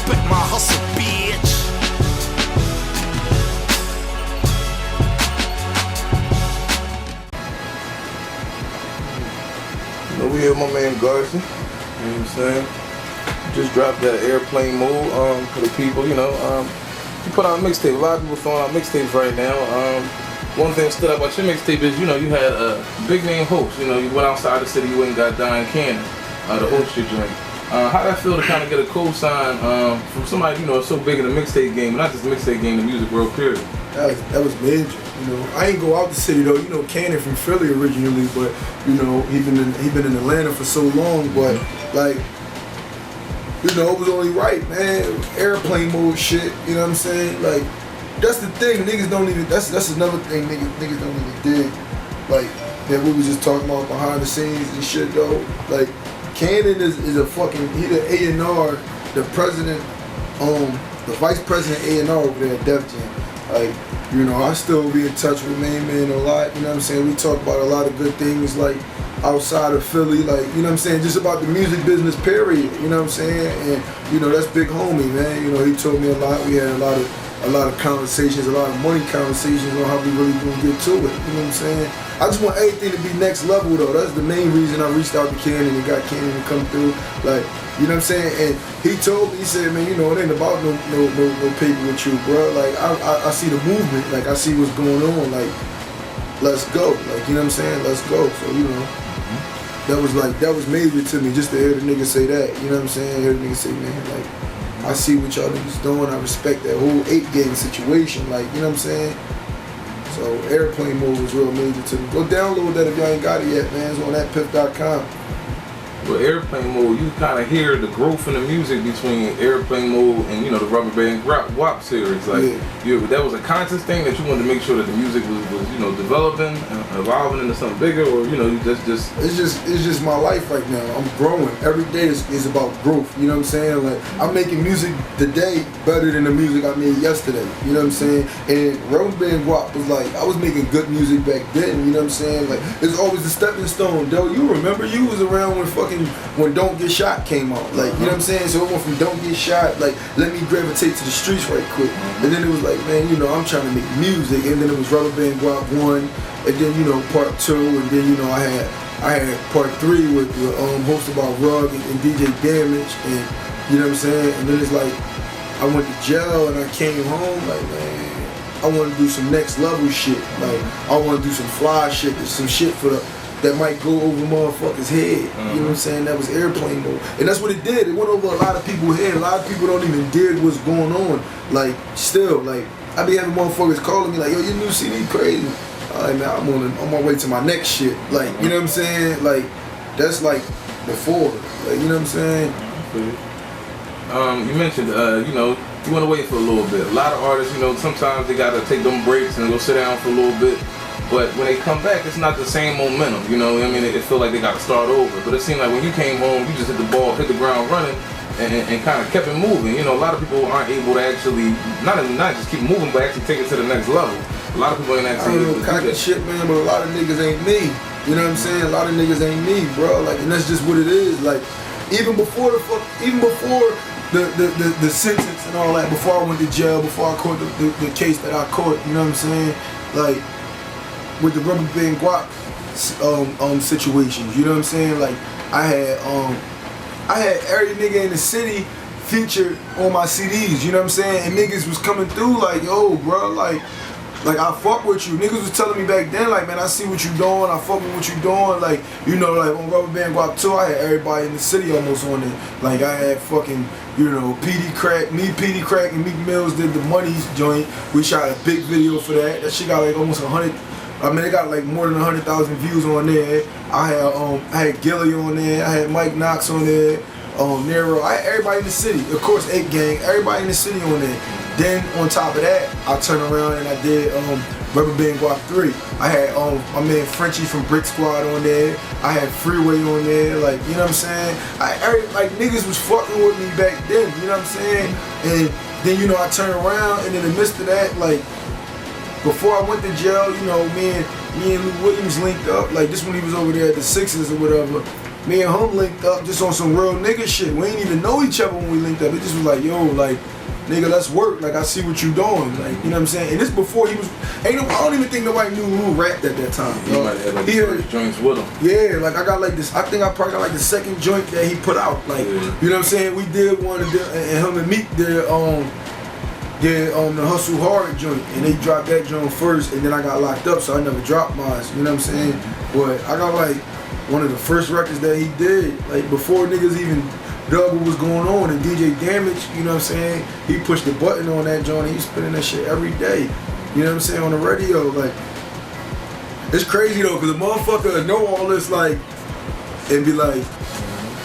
respect my hustle, bitch. We here with my man Garci, you know what I'm saying? Just dropped that airplane mode for the people, you know. You put out a mixtape. A lot of people throwing out mixtapes right now. One thing that stood out about your mixtape is, you know, you had a big name host. You know, you went outside the city, you went and got Diane Cannon to host your joint. How'd that feel to kind of get a co-sign from somebody, you know, so big in the mixtape game, not just the mixtape game, the music world period? That was major. You know, I ain't go out the city though. You know, Cannon from Philly originally, but you know, he been in Atlanta for so long. But like, you know, it was only right, man. Airplane mode shit. You know what I'm saying? Like, that's the thing. Niggas don't even. That's another thing. Niggas don't even dig. Like that we was just talking about behind the scenes and shit though. Like, Cannon is a fucking. He the A&R, the president, the vice president A&R over there at Def Jam. Like, you know, I still be in touch with Main Man a lot, you know what I'm saying? We talk about a lot of good things, like, outside of Philly, like, you know what I'm saying? Just about the music business, period, you know what I'm saying? And, you know, that's big homie, man. You know, he told me a lot. We had a lot of conversations, a lot of money conversations on how we really gonna get to it, you know what I'm saying? I just want everything to be next level, though. That's the main reason I reached out to Cannon and got Cannon to come through, like, you know what I'm saying? And he told me, he said, man, you know, it ain't about no paper with you, bro. Like, I see the movement. Like, I see what's going on. Like, let's go. Like, you know what I'm saying? Let's go. So, you know, that was major to me just to hear the nigga say that. You know what I'm saying? Hear the nigga say, man, like, I see what y'all niggas doing. I respect that whole Ape Gang situation. Like, you know what I'm saying? So, airplane mode was real major to me. Go download that if y'all ain't got it yet, man. It's on thatpiff.com. With airplane mode, you kind of hear the growth in the music between airplane mode and, you know, the Rubber Band WAP series. Like, that was a conscious thing that you wanted to make sure that the music was you know, developing and evolving into something bigger, or, you know, you just. It's just my life right now. I'm growing. Every day is about growth. You know what I'm saying? Like, I'm making music today better than the music I made yesterday. You know what I'm saying? And Rubber Band WAP was like, I was making good music back then. You know what I'm saying? Like, it's always a stepping stone. Though, you remember you was around when Don't Get Shot came out, like, you know what I'm saying? So it went from Don't Get Shot, like, let me gravitate to the streets right quick. And then it was like, man, you know, I'm trying to make music. And then it was Rubber Band WAP 1, and then, you know, part 2, and then, you know, I had part 3 with hosted by Rug and DJ Damage, and, you know what I'm saying? And then it's like, I went to jail and I came home, like, man, I want to do some next level shit. Like, I want to do some fly shit, some shit that might go over motherfuckers' head. You know what I'm saying? That was airplane mode. And that's what it did. It went over a lot of people's head. A lot of people don't even dig what's going on. Like, still, like, I be having motherfuckers calling me like, yo, your new CD crazy. All right, man, I'm on my way to my next shit. Like, you know what I'm saying? Like, that's like before. Like, you know what I'm saying? You mentioned, you know, you went away for a little bit. A lot of artists, you know, sometimes they gotta take them breaks and go sit down for a little bit. But when they come back, it's not the same momentum, you know. I mean, it feel like they got to start over. But it seemed like when you came home, you just hit the ball, hit the ground running, and kind of kept it moving. You know, a lot of people aren't able to actually not just keep moving, but actually take it to the next level. A lot of people ain't actually able to do that. Shit, man, but a lot of niggas ain't me. You know what I'm saying? A lot of niggas ain't me, bro. Like, and that's just what it is. Like, even before the sentence and all that, before I went to jail, before I caught the case that I caught, you know what I'm saying? Like, with the Rubber Band WAP situations, you know what I'm saying? Like, I had every nigga in the city featured on my CDs, you know what I'm saying? And niggas was coming through like, yo, bro, like I fuck with you. Niggas was telling me back then, like, man, I see what you doing, I fuck with what you doing. Like, you know, like on Rubber Band WAP 2, I had everybody in the city almost on it. Like, I had fucking, you know, PD Crack, and Meek Mills did the Money's joint. We shot a big video for that. That shit got like almost 100. I mean, it got like more than 100,000 views on there. I had Gilly on there. I had Mike Knox on there. Nero. I had everybody in the city. Of course, Ape Gang. Everybody in the city on there. Then on top of that, I turned around and I did Rubber Band WAP 3. I had my man Frenchie from Brick Squad on there. I had Freeway on there. Like, you know what I'm saying? Like, niggas was fucking with me back then. You know what I'm saying? And then, you know, I turned around and in the midst of that, like, before I went to jail, you know, me and Lou Williams linked up. Like, this when he was over there at the Sixers or whatever. me and him linked up just on some real nigga shit. We ain't even know each other when we linked up. It just was like, yo, like, nigga, let's work. Like, I see what you doing. Like, you know what I'm saying? And this before he was, I don't even think nobody knew who rapped at that time. He might have had like the first joints with him. Yeah, like I got like this, I think I probably got like the second joint that he put out. Like, you know what I'm saying? We did one and him and Meek did the Hustle Hard joint, and they dropped that joint first, and then I got locked up, so I never dropped mine. You know what I'm saying? But I got like one of the first records that he did, like before niggas even dug what was going on, and DJ Damage, you know what I'm saying? He pushed the button on that joint, and he's spinning that shit every day. You know what I'm saying? On the radio, like, it's crazy though, cause a motherfucker know all this, like, and be like,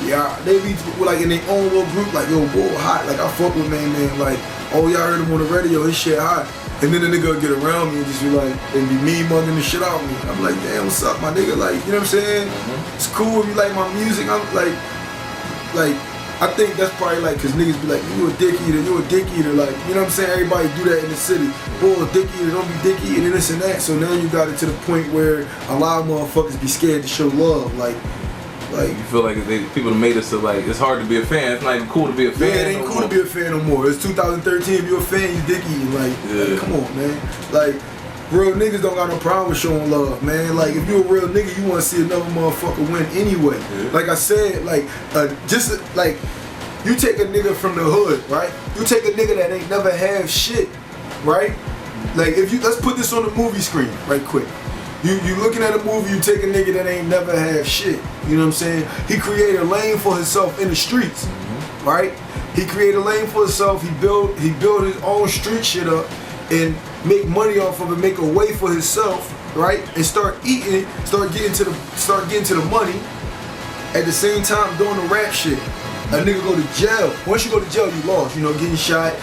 yeah, they be like in their own little group, like, yo, boy, hot, like I fuck with man, like, oh, y'all heard him on the radio, his shit hot. And then the nigga get around me and just be like, and be mean mugging the shit out of me. I'm like, damn, what's up, my nigga? Like, you know what I'm saying? It's cool if you like my music. I'm like, I think that's probably like, cause niggas be like, you a dick eater, like, you know what I'm saying? Everybody do that in the city. Boy, dick eater, don't be dick eating and this and that. So now you got it to the point where a lot of motherfuckers be scared to show love, like you feel like people have made it so like it's hard to be a fan. It's not even cool to be a fan. Yeah, it ain't cool to be a fan no more. It's 2013. If you a fan, you dick eating. Like, come on, man. Like, real niggas don't got no problem with showing love, man. Like, if you a real nigga, you want to see another motherfucker win anyway. Like I said, like, just like you take a nigga from the hood, right? You take a nigga that ain't never have shit, right? Like, if you let's put this on the movie screen right quick. You looking at a movie, you take a nigga that ain't never had shit. You know what I'm saying? He created a lane for himself in the streets, right? He created a lane for himself. He built his own street shit up and make money off of it, make a way for himself, right? And start eating, start getting to the money. At the same time doing the rap shit. A nigga go to jail. Once you go to jail, you lost. You know, getting shot.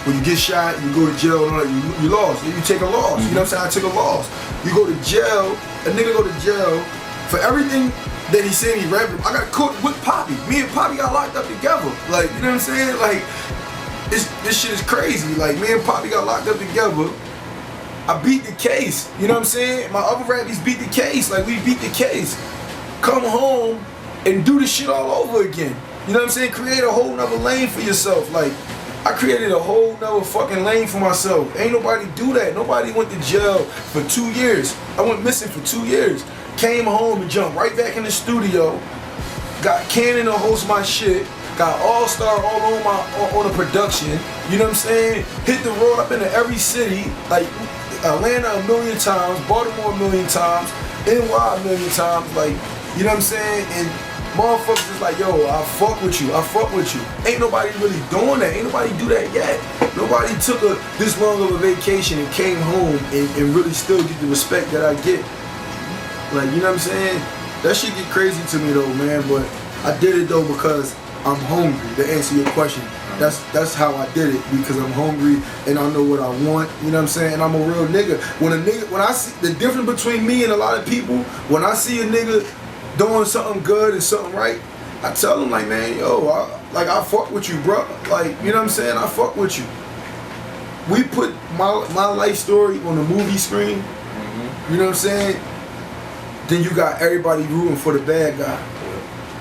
When you get shot, you go to jail and all that. You lost. You take a loss. You know what I'm saying? I took a loss. You go to jail. A nigga go to jail for everything that he said he rapped. I got caught with Poppy. Me and Poppy got locked up together. Like, you know what I'm saying? Like, this shit is crazy. Like, me and Poppy got locked up together. I beat the case. You know what I'm saying? My other rappies beat the case. Like, we beat the case. Come home and do the shit all over again. You know what I'm saying? Create a whole nother lane for yourself. Like, I created a whole nother fucking lane for myself. Ain't nobody do that. Nobody went to jail for 2 years. I went missing for 2 years. Came home and jumped right back in the studio. Got Cannon to host my shit. Got All-Star all on the production. You know what I'm saying? Hit the road up into every city. Like, Atlanta a million times. Baltimore a million times. NY a million times. Like, you know what I'm saying? And motherfuckers is like, yo, I fuck with you. Ain't nobody really doing that. Ain't nobody do that yet. Nobody took this long of a vacation and came home and really still get the respect that I get. Like, you know what I'm saying? That shit get crazy to me though, man. But I did it though because I'm hungry, to answer your question. That's how I did it, because I'm hungry and I know what I want, you know what I'm saying? And I'm a real nigga. When I see the difference between me and a lot of people, when I see a nigga doing something good and something right, I tell them like, man, yo, I fuck with you, bro. Like, you know what I'm saying? I fuck with you. We put my life story on the movie screen, you know what I'm saying? Then you got everybody rooting for the bad guy.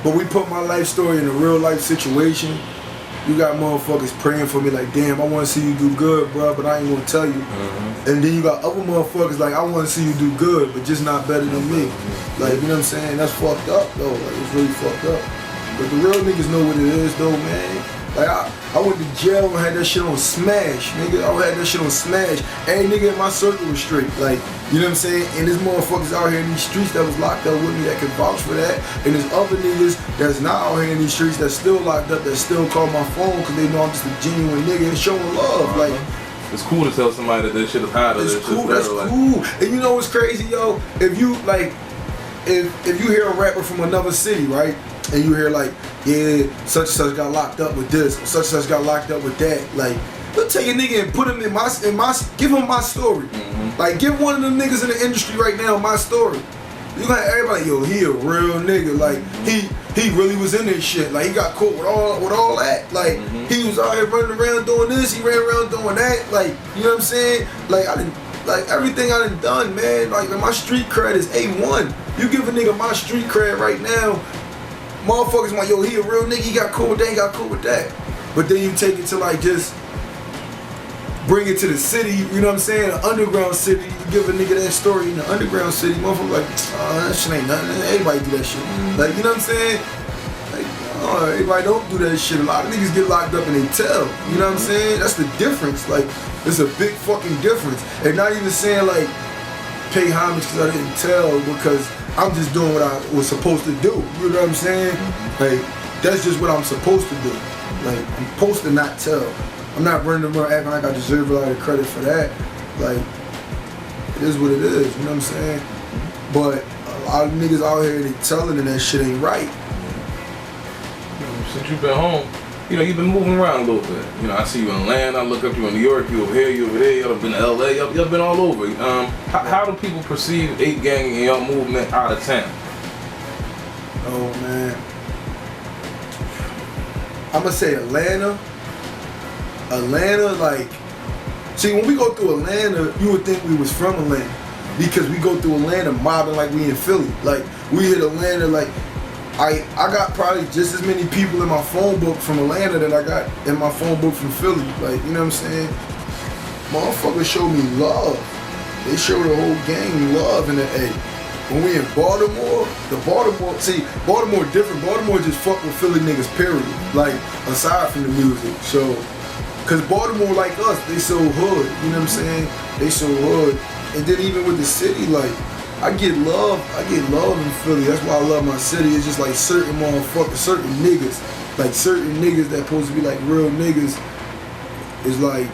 But we put my life story in a real life situation. You got motherfuckers praying for me like, damn, I want to see you do good, bro, but I ain't gonna tell you. And then you got other motherfuckers like, I want to see you do good, but just not better than me. Like, you know what I'm saying? That's fucked up, though. Like, it's really fucked up. But the real niggas know what it is, though, man. Like, I went to jail and had that shit on smash, nigga. I had that shit on smash. Every nigga in my circle was straight. Like, you know what I'm saying? And there's motherfuckers out here in these streets that was locked up with me that can vouch for that. And there's other niggas that's not out here in these streets that's still locked up that still call my phone because they know I'm just a genuine nigga and showing love. Like, it's cool to tell somebody that this shit is hot. It's cool, that's cool. And you know what's crazy, yo? If you, like, if you hear a rapper from another city, right? And you hear like, yeah, such and such got locked up with this, such and such got locked up with that. Like, let's take a nigga and put him in my, give him my story. Like, give one of them niggas in the industry right now my story. You gonna have everybody, yo, he a real nigga. Like, he really was in this shit. Like, he got caught with all that. Like, he was out here running around doing this, he ran around doing that. Like, you know what I'm saying? Like, everything I done, man. Like, my street cred is A1. You give a nigga my street cred right now, motherfuckers like, yo, he a real nigga, he got cool with that, he got cool with that. But then you take it to like just bring it to the city, you know what I'm saying? An underground city, you give a nigga that story in the underground city, motherfucker like, oh, that shit ain't nothing. Everybody do that shit. Like, you know what I'm saying? Like, oh, everybody don't do that shit. A lot of niggas get locked up and they tell. You know what I'm saying? That's the difference. Like, it's a big fucking difference. And not even saying like, pay homage because I didn't tell, because I'm just doing what I was supposed to do. You know what I'm saying? Like, that's just what I'm supposed to do. Like, I'm supposed to not tell. I'm not running around acting like I deserve a lot of credit for that. Like, it is what it is, you know what I'm saying? But a lot of niggas out here, they telling and that shit ain't right. Since you've been home, you know, you've been moving around a little bit. You know, I see you in Atlanta, I look up you in New York, you over here, you over there, y'all been to LA, y'all been all over. How do people perceive Ape Gang and y'all movement out of town? Oh man. I'ma say Atlanta, like, see, when we go through Atlanta, you would think we was from Atlanta, because we go through Atlanta mobbing like we in Philly. Like, we hit Atlanta, like, I got probably just as many people in my phone book from Atlanta that I got in my phone book from Philly. Like, you know what I'm saying? Motherfuckers show me love. They show the whole gang love in the A. When we in Baltimore, Baltimore different. Baltimore just fuck with Philly niggas, period. Like, aside from the music. So, cause Baltimore like us, they so hood, you know what I'm saying? They so hood. And then even with the city, like, I get love in Philly. That's why I love my city. It's just like certain motherfuckers, certain niggas that supposed to be like real niggas is like,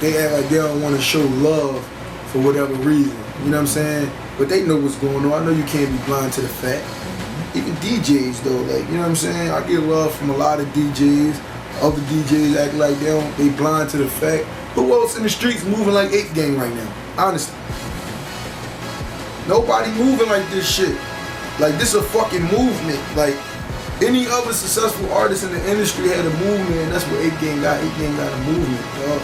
they act like they don't want to show love for whatever reason. You know what I'm saying? But they know what's going on. I know you can't be blind to the fact. Even DJs though, like, you know what I'm saying? I get love from a lot of DJs. Other DJs act like they blind to the fact. Who else in the streets moving like Ape Gang right now? Honestly. Nobody moving like this shit. Like, this a fucking movement. Like, any other successful artist in the industry had a movement, and that's what Ape Gang got. Ape Gang got a movement, dog.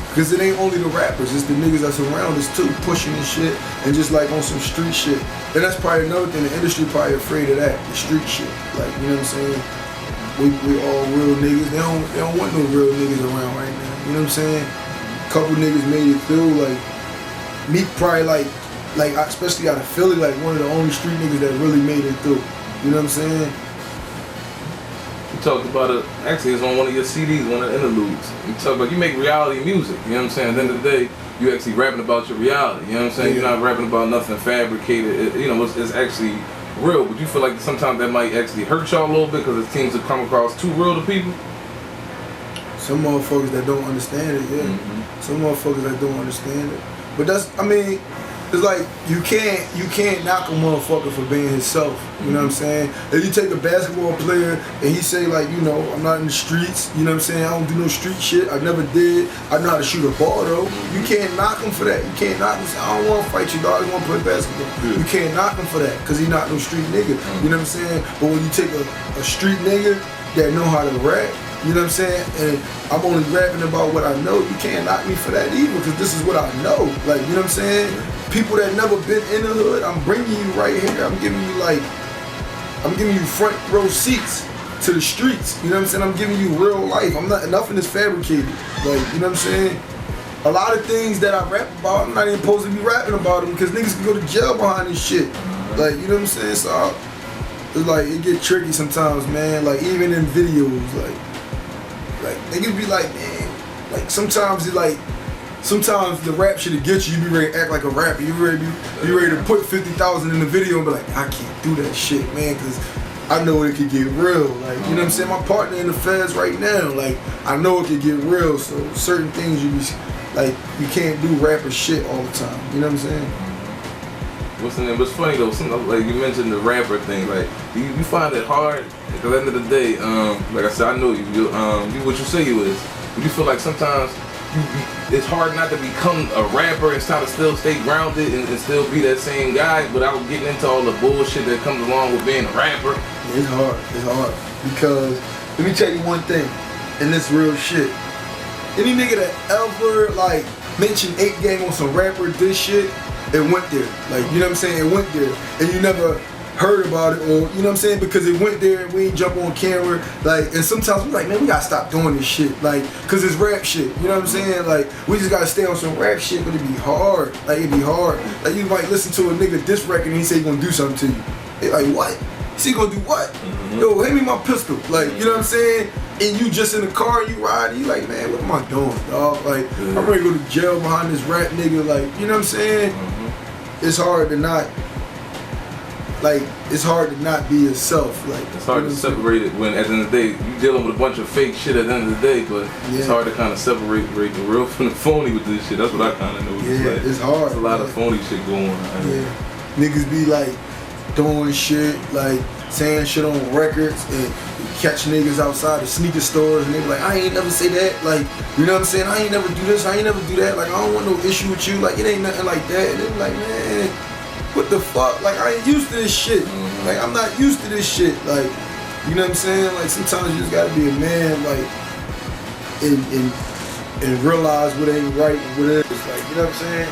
Because it ain't only the rappers, it's the niggas that's around us too, pushing and shit, and just like on some street shit. And that's probably another thing, the industry probably afraid of that, the street shit. Like, you know what I'm saying? We all real niggas. They don't want no real niggas around right now. You know what I'm saying? Couple niggas made it through. Like, me probably like especially out of Philly, like one of the only street niggas that really made it through. You know what I'm saying? You talked about it, actually it's on one of your CDs, one of the interludes. You talk about, you make reality music, you know what I'm saying? At the end of the day, you actually rapping about your reality, you know what I'm saying? Yeah. You're not rapping about nothing fabricated, you know, it's actually real. But you feel like sometimes that might actually hurt y'all a little bit because it seems to come across too real to people? Some motherfuckers that don't understand it, yeah. Mm-hmm. Some motherfuckers that don't understand it. But that's, I mean, it's like, you can't knock a motherfucker for being himself, you know what I'm saying? If you take a basketball player and he say like, you know, I'm not in the streets, you know what I'm saying? I don't do no street shit, I never did, I know how to shoot a ball though. You can't knock him for that. You can't knock him, say, I don't want to fight you, dog, I want to play basketball. Yeah. You can't knock him for that, because he not no street nigga, you know what I'm saying? But when you take a street nigga that know how to rap, you know what I'm saying? And I'm only rapping about what I know, you can't knock me for that either, because this is what I know. Like, you know what I'm saying? People that never been in the hood, I'm bringing you right here. I'm giving you front row seats to the streets. You know what I'm saying? I'm giving you real life. I'm not, nothing is fabricated. Like, you know what I'm saying? A lot of things that I rap about, I'm not even supposed to be rapping about them, because niggas can go to jail behind this shit. Like, you know what I'm saying? So it's like, it get tricky sometimes, man. Like, even in videos, like niggas be like, man, like sometimes it's like, sometimes the rap shit'll get you. You be ready to act like a rapper. You ready to put 50,000 in the video and be like, I can't do that shit, man, because I know it could get real. Like, you know what I'm saying? My partner in the feds right now, like, I know it could get real. So certain things you be like, you can't do rapper shit all the time. You know what I'm saying? What's funny though, like you mentioned the rapper thing, like, you find it hard, because at the end of the day, like I said, I know you what you say you is, but you feel like sometimes it's hard not to become a rapper and try to still stay grounded and still be that same guy without getting into all the bullshit that comes along with being a rapper. It's hard, because let me tell you one thing, and this real shit. Any nigga that ever like mention Ape Gang on some rapper this shit, it went there. Like, you know what I'm saying? It went there. And you never heard about it, or, you know what I'm saying? Because it went there and we ain't jump on camera. Like, and sometimes we like, man, we gotta stop doing this shit. Like, cause it's rap shit. You know what I'm saying? Like, we just gotta stay on some rap shit, but it be hard. Like, it be hard. Like, you might listen to a nigga diss record and he say he gonna do something to you. They like, what? He gonna do what? Yo, hand me my pistol. Like, you know what I'm saying? And you just in the car and you riding, you like, man, what am I doing, dog? Like, I'm ready to go to jail behind this rap nigga. Like, you know what I'm saying? It's hard to not, like, it's hard to not be yourself. Like, it's hard to separate it when at the end of the day you dealing with a bunch of fake shit at the end of the day, but it's hard to kind of separate the real from the phony with this shit. That's what I kind of know. Yeah, like, it's hard. There's a lot of phony shit going on. Yeah, niggas be like doing shit, like saying shit on records, and catch niggas outside the sneaker stores, and they be like, I ain't never say that. Like, you know what I'm saying? I ain't never do this. I ain't never do that. Like, I don't want no issue with you. Like, it ain't nothing like that. And they be like, man, what the fuck? Like, I ain't used to this shit. Like, I'm not used to this shit. Like, you know what I'm saying? Like, sometimes you just gotta be a man, like, and realize what ain't right and what is. Like, you know what I'm saying?